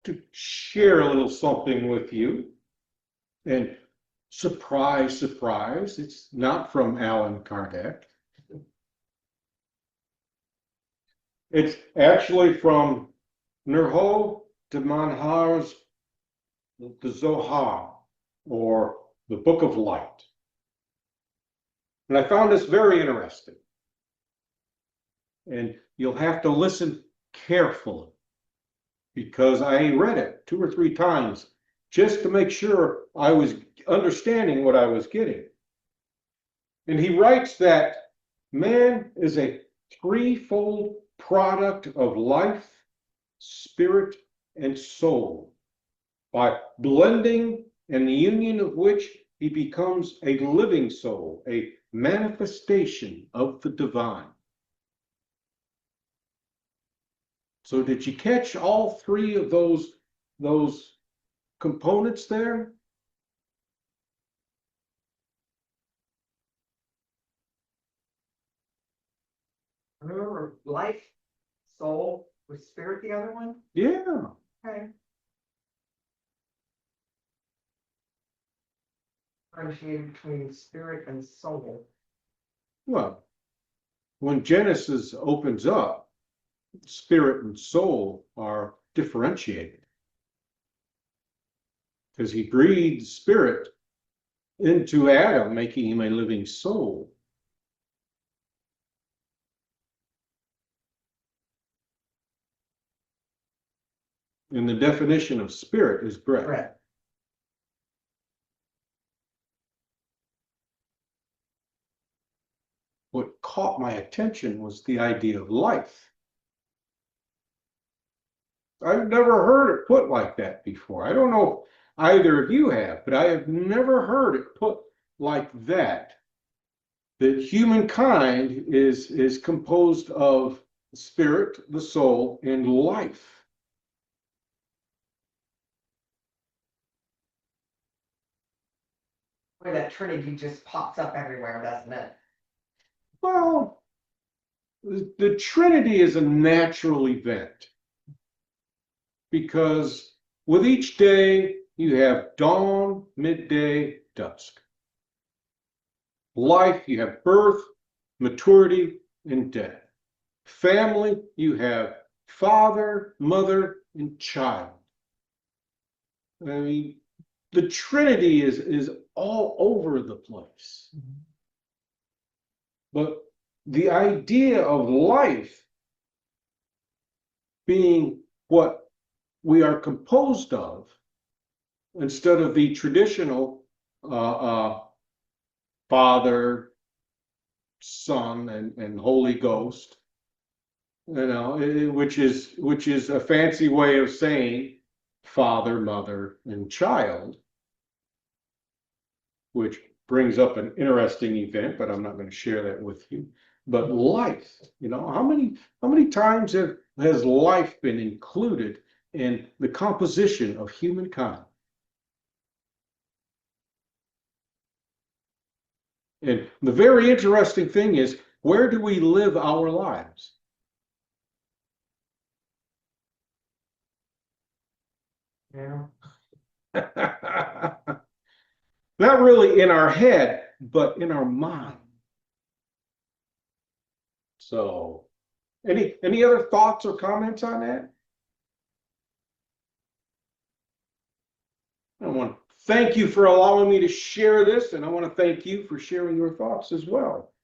to share a little something with you. And surprise, surprise, it's not from Allan Kardec. It's actually from Nurho de Manhar's the Zohar, or the Book of Light. And I found this very interesting. And you'll have to listen carefully, because I read it 2 or 3 times just to make sure I was understanding what I was getting. And he writes that man is a threefold product of life, spirit, and soul, by blending and the union of which he becomes a living soul, a manifestation of the divine. So did you catch all 3 of those components there? Remember life, soul, was spirit the other one? Yeah. Okay. Differentiated between spirit and soul. Well, when Genesis opens up, spirit and soul are differentiated, because he breathes spirit into Adam, making him a living soul. And the definition of spirit is breath. Breath. What caught my attention was the idea of life. I've never heard it put like that before. I don't know if either of you have, but I have never heard it put like that. That humankind is composed of spirit, the soul, and life. Boy, that Trinity just pops up everywhere, doesn't it? Well, the Trinity is a natural event, because with each day you have dawn, midday, dusk. Life, you have birth, maturity, and death. Family, you have father, mother, and child. I mean, the Trinity is all over the place. Mm-hmm. But the idea of life being what we are composed of, instead of the traditional Father, Son, and Holy Ghost, which is a fancy way of saying father, mother, and child, which brings up an interesting event, but I'm not going to share that with you. But life, how many times has life been included in the composition of humankind? And the very interesting thing is, where do we live our lives? Yeah. Not really in our head, but in our mind. So, any other thoughts or comments on that? I want to thank you for allowing me to share this, and I want to thank you for sharing your thoughts as well.